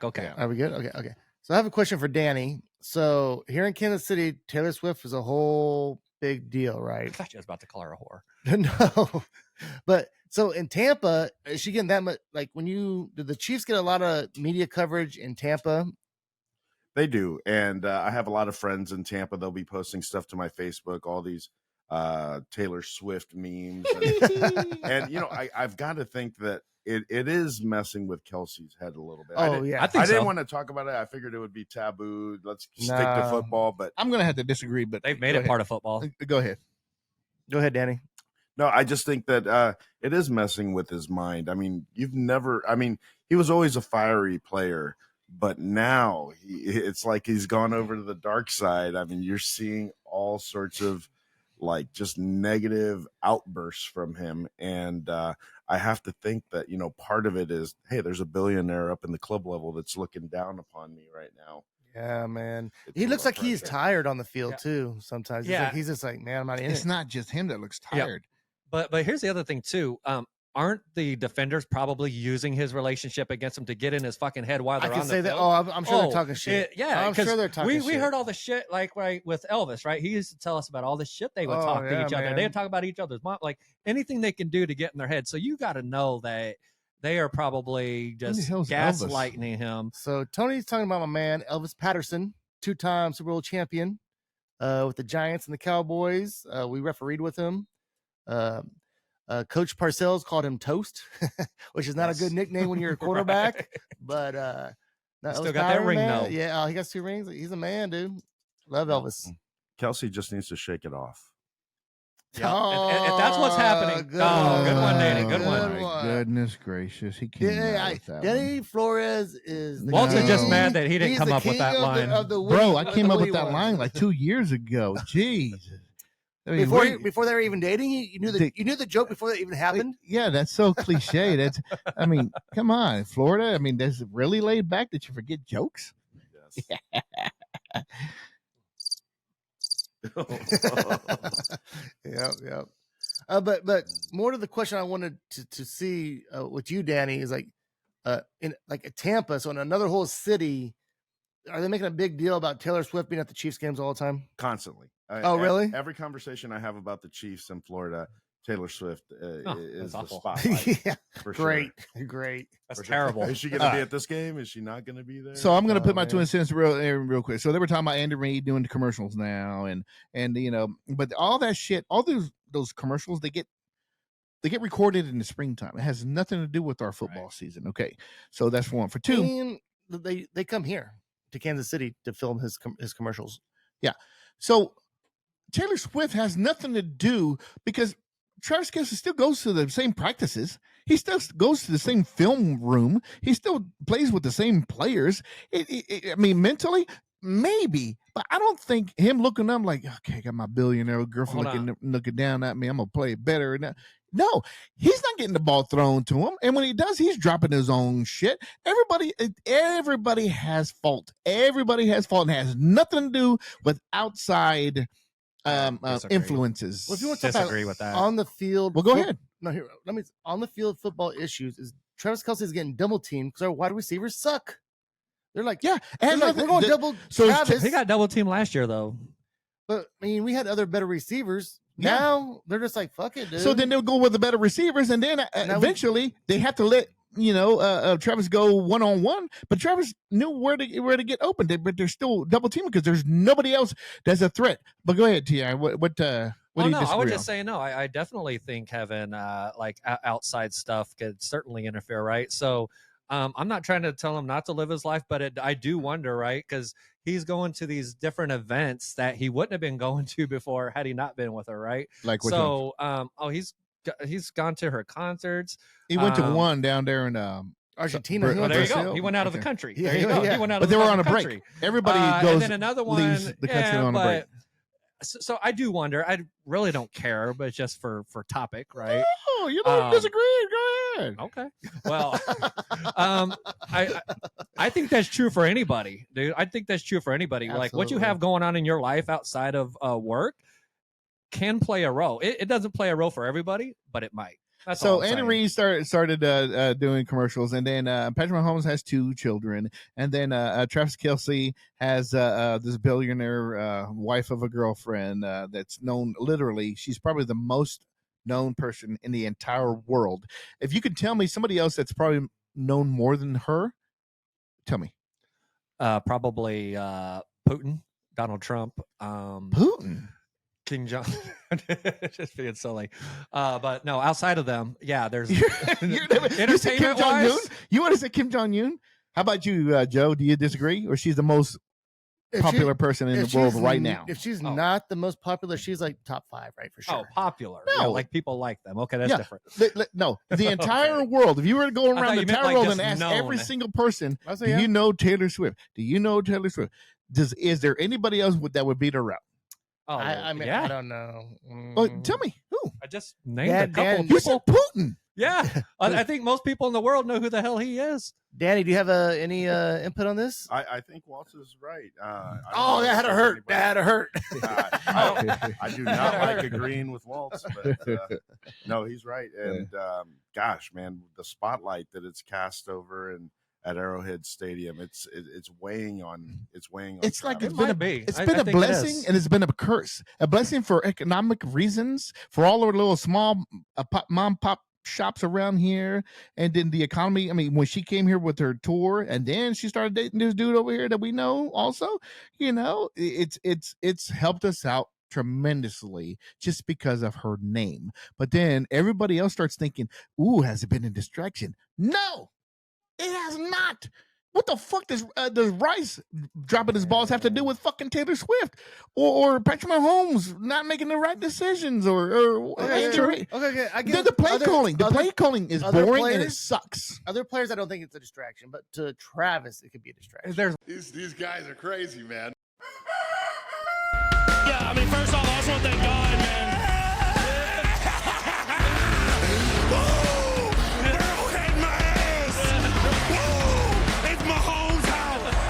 Okay. Yeah. Are we good? Okay. So I have a question for Danny. So here in Kansas City, Taylor Swift is a whole big deal, I right? thought you was about to call her a whore. No, but so in Tampa, is she getting that much? Like, did the Chiefs get a lot of media coverage in Tampa? They do, and I have a lot of friends in Tampa. They'll be posting stuff to my Facebook, all these Taylor Swift memes, and I've got to think that it is messing with Kelce's head a little bit. Oh, I think I so. didn't want to talk about it. I figured it would be taboo. Let's stick to football, but I'm going to have to disagree. But They've made it part of football. Go ahead. Go ahead, Danny. no, I just think that it is messing with his mind. I mean, he was always a fiery player, but now it's like he's gone over to the dark side. I mean, you're seeing all sorts of like just negative outbursts from him. And I have to think that, part of it is, hey, there's a billionaire up in the club level that's looking down upon me right now. Yeah, man. It's He a looks lot like he's pressure. tired on the field too. Sometimes Yeah. he's just like, man, I'm not in It's it. not just him that looks tired. But here's the other thing too. Aren't the defenders probably using his relationship against him to get in his fucking head while I they're can on say the that. field? Oh, I'm sure they're talking shit. Yeah, I'm sure they're talking shit. We heard all the shit like right with Elvis, right? He used to tell us about all the shit they would Oh, talk to yeah, each other. man. They would talk about each other's mom, like anything they can do to get in their head. So you got to know that they are probably Who the just hell's Elvis? gaslighting him. So Tony's talking about my man Elvis Patterson, 2-time Super Bowl champion with the Giants and the Cowboys. We refereed with him. Coach Parcells called him Toast, which is not a good nickname when you're a quarterback. Right. But no, Still Elvis got that Patterson, ring, man. though. Yeah, he got 2 rings. He's a man, dude. Love Elvis. Kelce just needs to shake it off. Yeah. If that's what's happening. Good Good one, Danny. Good Good one. one. Goodness gracious. He came out with that Danny one. Flores is the Walt's king. just mad that he didn't He's come the up with king that of the- line. of the Bro, witty- I of came the up with witty that ones. line like 2 years ago. Jeez. I mean, Before they were even dating, you knew the joke before that even happened. Yeah, that's so cliche. I mean, come on, Florida. I mean, that's really laid back that you forget jokes. Yes. Yep. But more to the question I wanted to see with you, Danny, is like in like Tampa, so in another whole city, are they making a big deal about Taylor Swift being at the Chiefs games all the time? Constantly. Oh, really? Every conversation I have about the Chiefs in Florida, Taylor Swift is that's the awful. spotlight. Yeah, for sure. great. That's For sure. terrible. Is she going to be at this game? Is she not going to be there? So I'm going to Oh, put my man. 2 cents real quick. So they were talking about Andy Reid doing the commercials now, and but all that shit, all those commercials, they get recorded in the springtime. It has nothing to do with our football season. Okay, so that's one. For 2, And they come here to Kansas City to film his commercials. yeah. So Taylor Swift has nothing to do because Travis Kelce still goes to the same practices. He still goes to the same film room. He still plays with the same players. I mean, mentally, maybe, but I don't think him looking up like, okay, I got my billionaire girlfriend looking down at me. I'm gonna play better. No, he's not getting the ball thrown to him, and when he does, he's dropping his own shit. Everybody has fault. Everybody has fault, and it has nothing to do with outside Disagree. influences. Well, if you want to talk Disagree about with that. on the field, Well, go ahead. No, here. On the field football issues is Travis Kelce is getting double teamed because our wide receivers suck. They're like, Yeah, they're and like, we're going double so Travis. He got double teamed last year, though. But I mean, we had other better receivers. Yeah. Now they're just like, fuck it, dude. So then they'll go with the better receivers, and then Now eventually they have to let Travis go 1-on-1. But Travis knew where to get open, but they're still double teaming because there's nobody else that's a threat. But go ahead, Ti. What do you disagree I would on? just say no. I definitely think having outside stuff could certainly interfere, right? So I'm not trying to tell him not to live his life, but I do wonder, right? Because he's going to these different events that he wouldn't have been going to before had he not been with her, right? Like which one? So he's gone to her concerts. He went to one down there in Argentina. Oh, he Oh, went there to you go. Brazil? He went out of the Okay. country. Yeah, There you go. yeah. He went out But of they the were on a fucking break. country. Everybody And goes then another one leaves the country on a break. So I do wonder. I really don't care, but just for topic, right? Oh, you don't disagree? Go ahead. Okay. Well, I think that's true for anybody, dude. I think that's true for anybody. Like what you Absolutely. have going on in your life outside of work can play a role. It doesn't play a role for everybody, but it might. That's all So I'm Andy saying. Reid started doing commercials, and then Patrick Mahomes has 2 children, and then Travis Kelce has this billionaire wife of a girlfriend that's known literally. She's probably the most known person in the entire world. If you could tell me somebody else that's probably known more than her, tell me. Probably Putin, Donald Trump, Putin. King John. Just being silly. But no, outside of them, yeah, there's You said Kim entertainment Jong Un. wise. You want to say Kim Jong Un? How about you, Joe? Do you disagree, or she's the most popular person in the world right now? If she's Oh. not the most popular, she's like top 5, right? For sure. Oh, popular. No. Yeah, like people like them. Okay, that's Yeah. different. No, the entire Okay. world. If you were to go I around thought the you meant, entire like, world just and ask known. every single person, I say, do yeah. you know Taylor Swift? Do you know Taylor Swift? Is there anybody else that would beat her out? Oh, I mean, yeah. I don't know. Well, tell me who. I just named Yeah, a couple Dan, of You said people. Putin. Yeah, I think most people in the world know who the hell he is. Danny, do you have any input on this? I think Waltz is right. I don't Oh, know that if had to there's hurt. anybody- That had to hurt. I do not like agreeing with Waltz, but no, he's right. And gosh, man, the spotlight that it's cast over and at Arrowhead Stadium, it's weighing on. It's weighing on. It's like It it's been might a be. it's I been a think it blessing is. and it's been a curse. A blessing for economic reasons, for all our little small mom pop shops around here, and then the economy. I mean, when she came here with her tour, and then she started dating this dude over here that we know. Also, it's helped us out tremendously just because of her name. But then everybody else starts thinking, "Ooh, has it been a distraction?" No. It has not. What the fuck does Rice dropping his balls have to do with fucking Taylor Swift or Patrick Mahomes not making the right decisions or Okay, I get the play calling. The play calling is other boring and it players? sucks. Other players, I don't think it's a distraction, but to Travis, it could be a distraction. There's These guys are crazy, man.